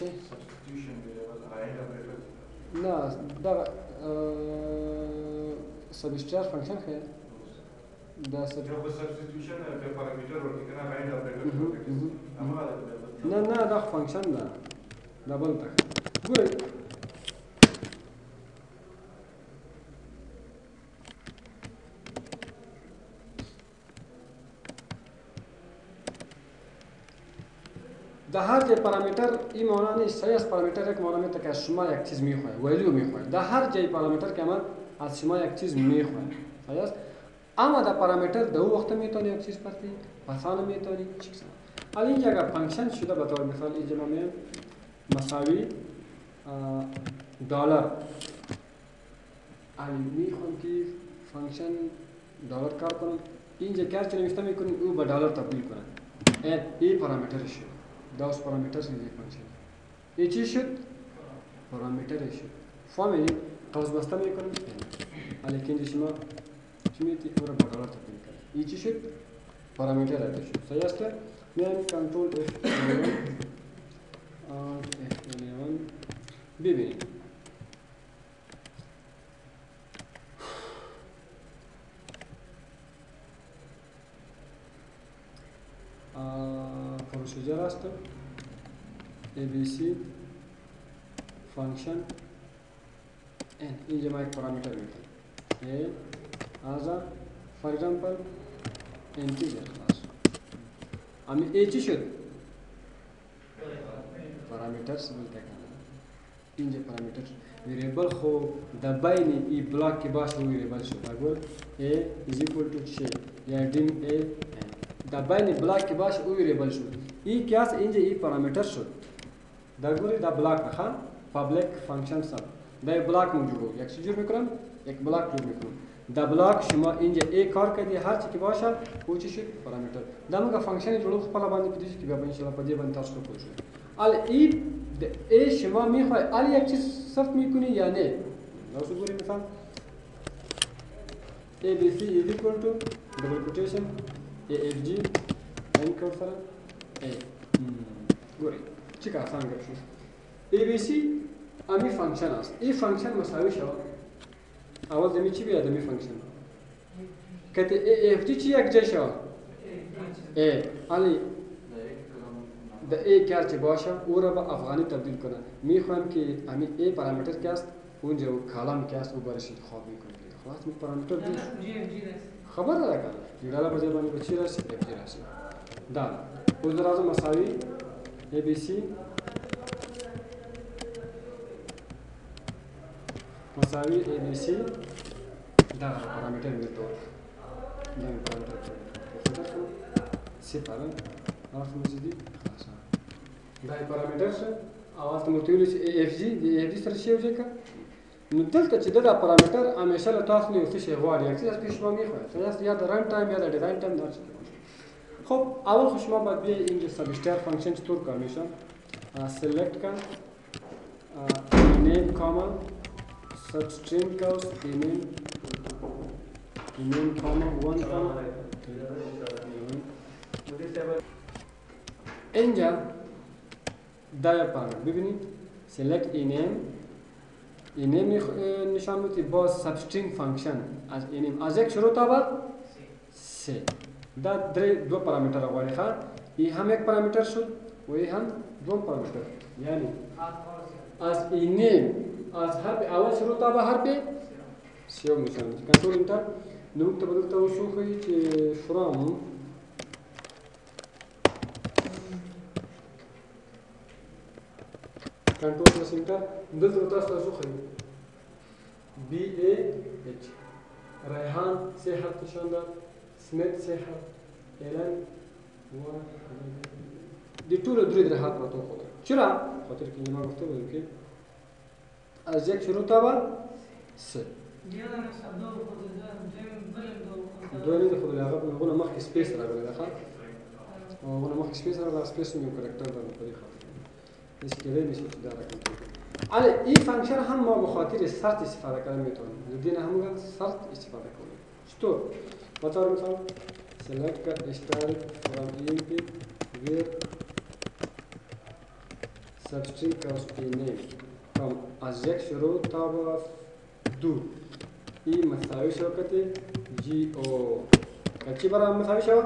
چی؟ substitution variable and operator. نه دا سبستر فنکشن خیر دا جو په substitution په پارامتر ورته کنه and operator اما نه نه دا فنکشن ده دا بل ته ګورئ در هر جای پارامتر این معنا نیست صحیح است پارامتر یک معنا میده که از شما یک چیز میخواد ولیو میخواد در هر جای پارامتر که من از شما یک چیز میخواد صحیح است اما در پارامتر در وقت میتونی یک چیز پرتی پسان میتونی چیز حالا اینجا اگر فنکشن شده به طور مثال اینجا ما میگیم مساوی دلار حالا میخوام که فنکشن دلار کار کنم اینجا کار چه نوشته میکنیم او به دلار تبدیل کنم این پارامتر شد داوس پارامترز این فنکشن این چی شد؟ پارامتر شد فهمیدی؟ قوس بسته میکنم حالا که اینجا شما چی میتی؟ او را با دلار تبدیل کنم این چی شد؟ پارامتر رده شد صحیح است؟ میایم کنترل F11 ببینیم پروسیجر است ABC فانکشن n اینجا ما یک پارامتر میکنیم as a for example integer class امی a چی شد پارامتر سمیته کنم اینجا پارامتر ویریبل خو در بین ای بلاک که باشه ویریبل شد اگر a is equal to چه یا dim a در بین بلاک که باشه او ویریبل شد ای که است اینجا ای پارامتر شد در گوری در بلاک نخواه پابلیک فانکشن سب در بلاک من جورو یک چی جور میکنم یک بلاک جور میکنم در بلاک شما اینجا ای کار کردی هر چی که باشه او چی شد پارامتر در مگه فانکشن جورو خپل باندې پدیش که بیا انشاءالله پدی باندې تاسو کوی شو ال ای شما میخوای ال یک چیز صرف میکنی یا نه لاسو گوری مثال ABC is equal to double quotation AFG n کورسر A گوری چی که آسان گرد شد ABC امی فانکشن است این فانکشن مساوی شود اول دمی چی بیاد دمی فانکشن کتی AFG چی یک جای شود A علی د A کار چی باشه او را به افغانی تبدیل کنه میخوایم که امی A پارامتر که است اونجا کالم که است او برشید خواب میکنه خلاص می پارامتر دی خبر داره کنه جیرالا بجای بانی به چی رسی FG رسی دال اوز در ازم مساوی ABC مساوی ABC دال پارامتر میتو دال پارامتر خدا کنه صفر آف مزیدی خلاص دال پارامتر شد اول تمرتیولی FG دی FG سر شی وجه که نو دلته چې دا پارامتر همیشه له تاسو نه څه شی غواړي اکثر پیش ما میخواد یا د رن ټایم یا د ډیزاین ټایم درس خب اول خو شما باید بیا اینجا سبستر فانکشن چطور کار میشه سلیکت کن name comma substring cost name comma 1 comma اینجا دا پارامتر ببینید select name اینم نشان میدی با سبسترینگ فانکشن از اینم از یک شروع تا بعد سه دا دو پارامتر غواړي ښا ای هم یک پارامتر شد و ای هم دو پارامتر یعنی از اینم از حرف اول شروع تا بعد حرف سه میشن کنترل انتر نو ته بدلته وشو خو چې فرام کنترل پلس انتر دلته تاسو وشو خو BAH ریحان سه حرف نشان داد سمیت سه حرف اعلان و دی ټول درې درې حرف راته خو چرا خاطر کې ما گفته بودم که از یک شروع تا بعد سه دو نه خود لاغه بنقول مخ سپیس راغلی ده ښه او غو مخ سپیس راغلی سپیس نو کریکټر ده په دې خاطر هیڅ کله نشي دا راکړي حالا این فانکشن هم ما به خاطر شرط استفاده کردن میتونیم لدینا هم شرط استفاده کنیم چطور بطور مثال select style from emp where substring cows नame کام از یک شروع تا به دو این مساوی شوکت جی او چی برای مساوی شود؟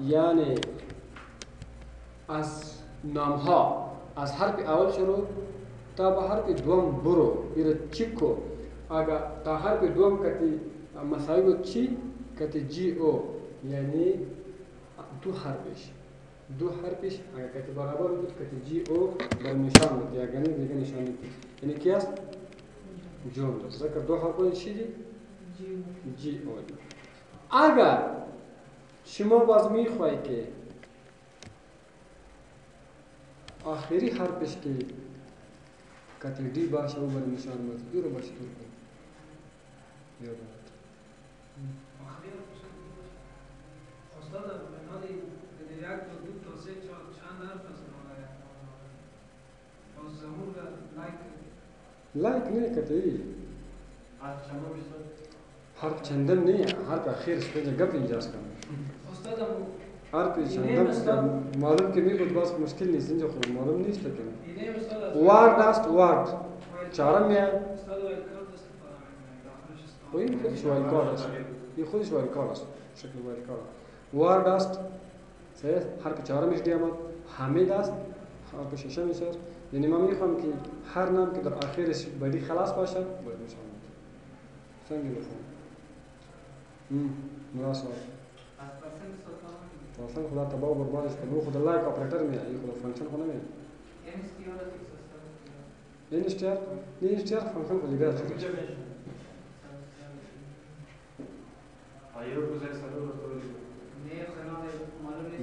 یعنی از نام ها از حرف اول شروع تا به حرف دوم برو ایره چی کو اگر تا حرف دوم کتی مساوی بود چی؟ کتی جی او یعنی دو حرفش اگر کتی برابر بود کتی جی او بر نشان بود یا گنی دیگه نشان بود یعنی کی است؟ جمله ذکر دو حرف چی دی؟ جی او دی. اگر شما باز میخواهی که آخری حرفش که کتی دی باشه و بر نشان بود دو رو باشه طور کن یاد بود آخری حرفش استاد بنادی یک دو تا سه چند حرف است باز زمون لایک نه کتی حرف چندم نه حرف اخیرش پیجا گپ اینجاست کنم استاد حرف چندم معلوم که می بود باز مشکل نیست اینجا خود معلوم نیست کنم وارد است وارد چهارم میاد و این خودش وایلکارد است این خودش وایلکارد است شکل وایلکارد وارد است سه حرف چهارمش دی آمد حمید است حرف ششمش است یعنی من میخوام که هر نام که در آخرش بدی خلاص باشه باید میشم سنگی بخونم مناسب اصلا خدا تباه و بربادش کنه خدا لایک آپریتر میاد این خدا فانکشن خونه میاد این اشتیار فانکشن خود دیگر است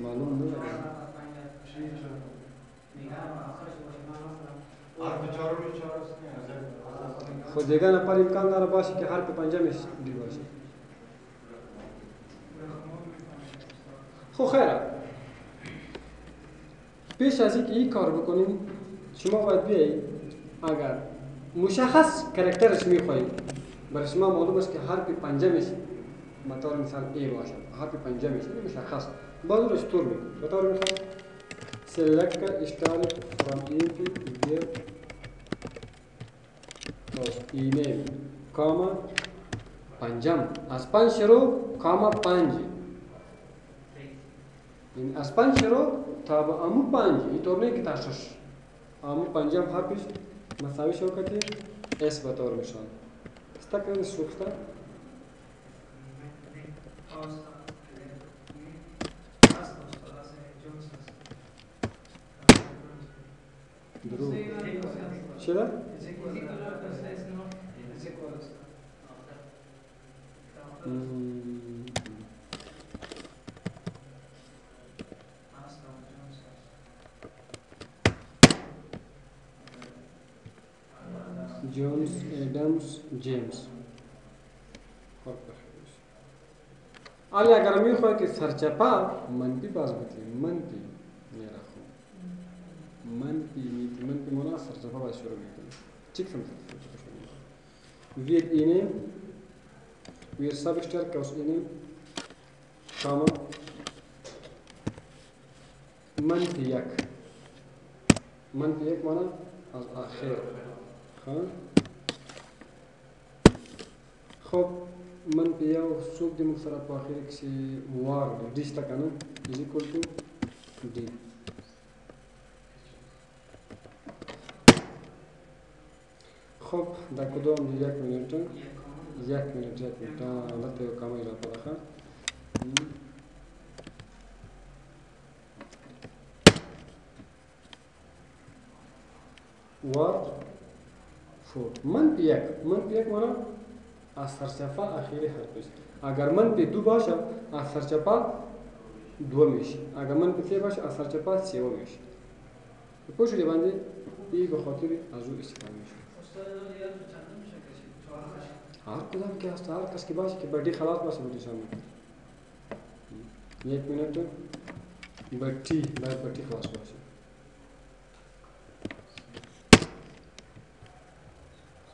معلوم نه خود دیگر نفر امکان داره باشه که حرف پنجمش دی باشه خب خیره پیش از اینکه این کار بکنیم شما باید بیایید اگر مشخص کرکترش میخواهید برای شما معلوم است که حرف پنجمش مثال مثال ای باشه حرف پنجمش مشخص باز رو اشتور میکنیم بطور مثال select style from input here name کاما پنجم از پنج شروع کاما پنج این از پنج شروع تا به امو پنج اینطور نه که تا شش امو پنجم حرفش مساوی شوکتی اس بطور میشن استا کنید شوکتا درو چرا؟ جونز ادمز جیمز حالا اگر میخوای که سرچپا منفی باز بکنیم منفی میرا خو منفی مانا سرچپا باز شروع میکنیم چیک سمت وید اینه ویر سابشتر کاس اینه کاما منفی یک مانا از آخر خب من بیا و سوق دی مکسره په اخر کې وار دی شته کنه از equal to d خب دا کدوم دی یک منیت البته یو کامه را پراخه وار فور من یک مانا از سرچپا اخیری حرف است اگر منفی دو باشه از سرچپا دو میشه اگر منفی سه باشه از سرچپا سیوم میشه پوه شدی بنده این به خاطر از او استفاده میشه هر کدام که هست هر کس که باشه که بردی خلاص باشه بردی شامل یک منت بردی خلاص باشه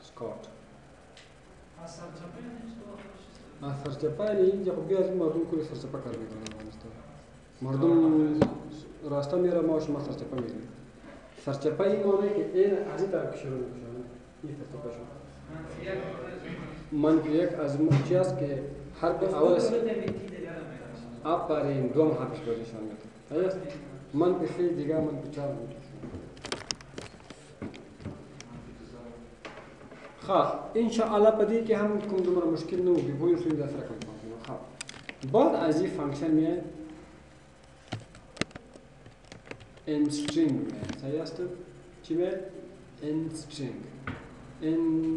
سکارت سرچپا یعنی اینجا خب بیاد مردم کلی سرچپا کار میکنن مردم راستا میره ما شما سرچپا میریم سرچپه این مانه که این از این طرف شروع میشه این سرچپه شد منفی یک از چی است که حرف اول است آفرین دوم حرفش باید نشان میده هست منفی سه دیگه منفی چهار خب انشاءالله پدی که هم کوم دومره مشکل نه وي وایو سوی دسره کوم خب بعد از این فانکشن میاد ان string میاد صحیح است چی میاد ان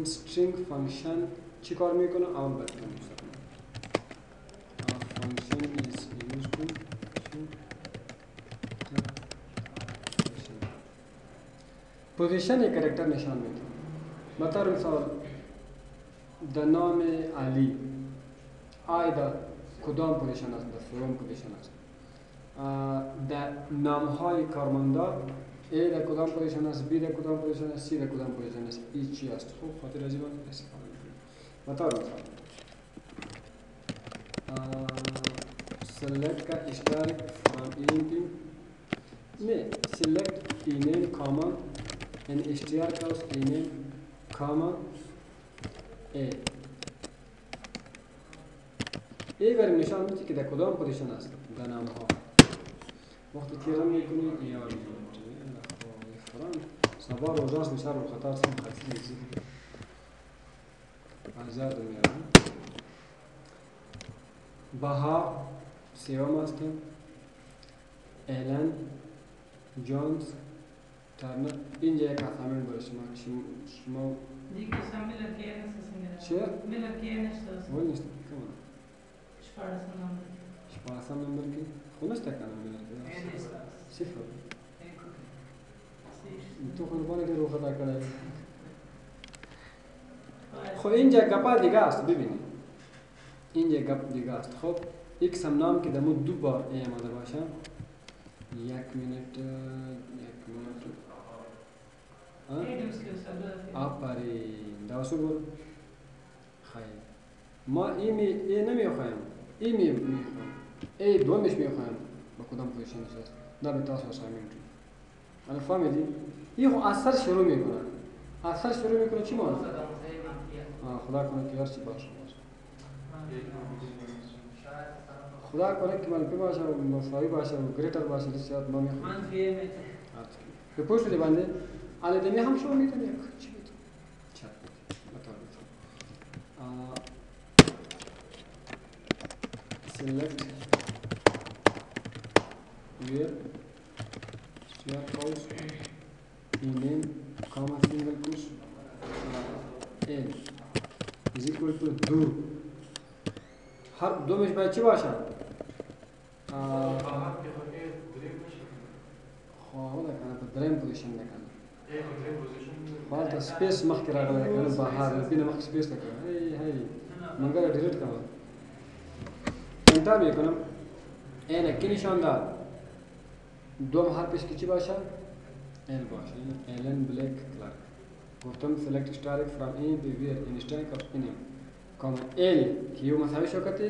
string فانکشن چی کار میکنه اول باید کنیم function is used to پوزیشن یک کاراکتر نشان میده مثلا مثال در نام علی آی در کدام پوزیشن است در سوم پوزیشن است در نام های کارمندان ای در کدام پوزیشن است بی در کدام پوزیشن است سی در کدام پوزیشن است ای چی است خوب خاطر از این استفاده میکنیم مثلا select का star from int में select ename comma and str का उस ename comma a अगर निशान में कि कदम पोजीशन است در نام ها وقتی تیرم میکنی یا فران سبار روزاست میشار و خطر سم خاصی زیاد آزاد میارم بها سیوم است ایلن جونز ترنر اینجا یک اسایمنت برای شما دیگه سامیل که نسازیم چه؟ میل که نسازیم ولی نیست کمان شپارسم نمبر کی خونست کنم میل صفر تو قربان که رو خطا کنه خب اینجا گپا دیگه است ببینید اینجا گپ دیگه است خب ایکس هم نام که دمو دو بار ای آمده باشه یک منت آفرین دوستو بر خیلی ما ای نمیخوایم ای میخوایم ای دومش میخوایم با کدام پوزیشن است نه به تاسو اسایمنت انا فهمیدی این اثر شروع میکنه اثر شروع میکنه چی معنی خدا کنه که هرچی باشه خدا کنه که منفی باشه و مساوی باشه و گریتر باشه بسیار ما میخوایم منفی میته به پشت دی بنده ale de mi-am și o mită de ce mită? Ce select where str house name comma single push n is equal to do harf دومش باید چی باشه؟ خواهد کنه به دریم پوزیشن نکنه خواهد سپیس مخی راگله کنه بحار لپینه مخی سپیس نکنه هی منگره دیلیت کنه انتر میکنم اینه کی نشان داد دوم حرفش کی چی باشه؟ ال باشه ایلن بلیک کلارک گفتم سلکت ستارک فرام این به ویر اینستانک آف اینیم کاما ال کیو مساوی شو کتی؟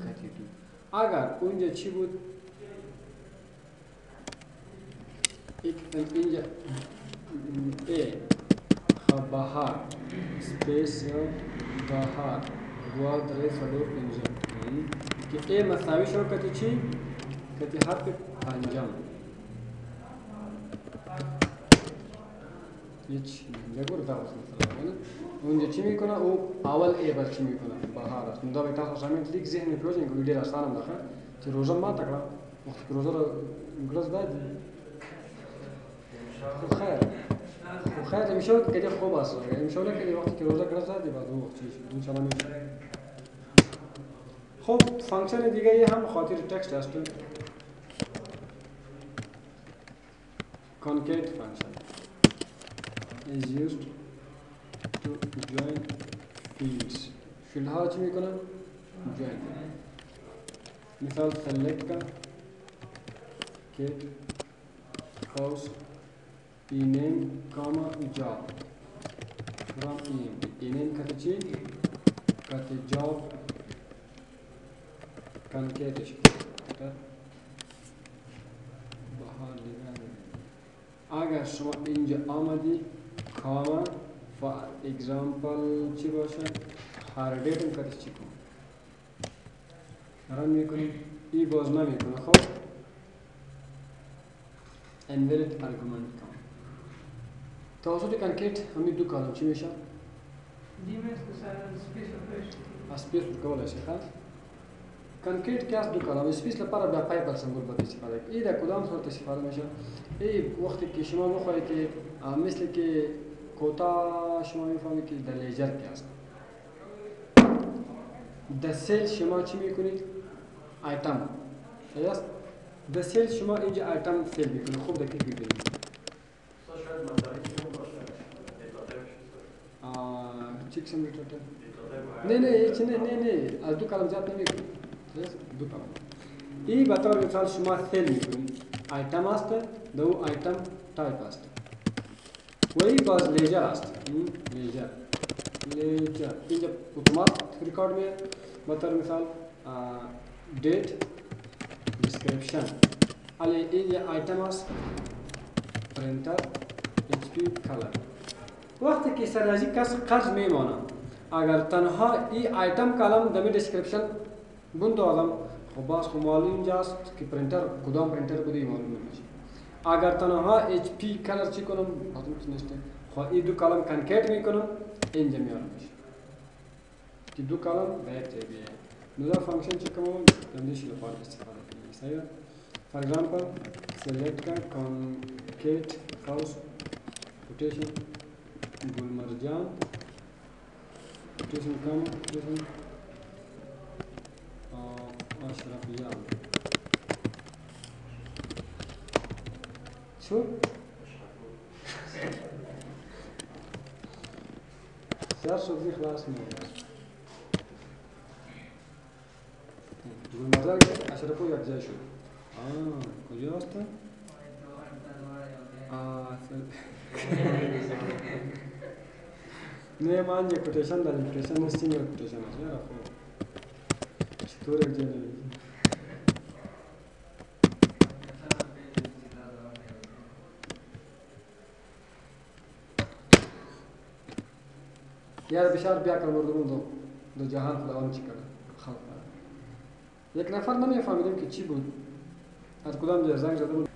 کتی دو اگر اونجا چی بود؟ اینجا ای بهار سپیس بهار گوال دره سلور پنجم که ای مساوی شو کتی چی؟ کتی حرف پنجم هیچ نگور داوست مثلا اونجا چی میکنه او اول ای بر چی میکنه بهار است ندا به تاسو سامن لیک ذهن پروژه کو ډیر آسان ده چې روزه ما تکړه وخت روزه ګرځ دادی خیر میشه که خوب است میشه که وقتی که روزه ګرځ دادی بعد وقت چی ان شاء الله میشه خب فانکشن دیگه هم خاطر تکست است concat function is used to join fields field ها چی میکنه join مثال select کا cat house ename comma job from ename کته چی کته job concatenation بهار دیگه اگر شما اینجا آمدی کاما فار اگزامپل چی باشه هر دیت هم کارش چی کنم رن میکنیم ای باز نمیکنه خب invalid argument کام توسط کانکیت همین دو کالم چی میشه؟ دیمه است سر سپیس اپریشن اسپیس کولای شي ښه کانکریټ کې اس دو کلمه اسپیس لپاره بیا پایپل سمبول به استفاده کوي دا کدام صورت استفاده میشه ای وقتی که شما بخواهید که مثل که کوتا شما میفهمید که در لیجر که است در سیل شما چی میکنید آیتم است در سیل شما اینجا آیتم سیل میکنید خوب دقیق ببینید چی قسم ریتوتل نه هیچ نه از دو کلم زیاد نمیکنید دو کلم ای به طور مثال شما سیل میکنید آیتم است دو آیتم تایپ است و ای باز لیجر است لیجر اینجا اتومات ریکارد میه به طور مثال دیت description علی اینجا آیتم است پرینتر HP color وقتی که سرازی کس قرض میمانه اگر تنها این آیتم کلم دمی description بند آدم خب باز خب معلوم اینجاست که پرینتر کدام پرینتر بوده معلوم نمیشه اگر تنها HP color چی کنم حتما نشته خب این دو کلم کانکیت میکنم اینجا میارم میشه که دو کلم به یک جای بیایه نودا فانکشن چی کنم دمیش لپاره استفاده کنیم صحیح for example select का concat false quotation गुलमर्जान quotation कम quotation अशरफियान شو سر شد زی خلاص میاد गुलमर्जान अशरफो یک جای شد کجاست؟ نه من یک کوتیشن داریم کوتیشن نستیم یک کوتیشن است یاره خب چطور یک جای نمیدیم یاره بشار بیا کن مردمون دو جهان خداوند چی کرده خلق یک نفر نمیفهمیدیم که چی بود از کدام جای زنگ زده بود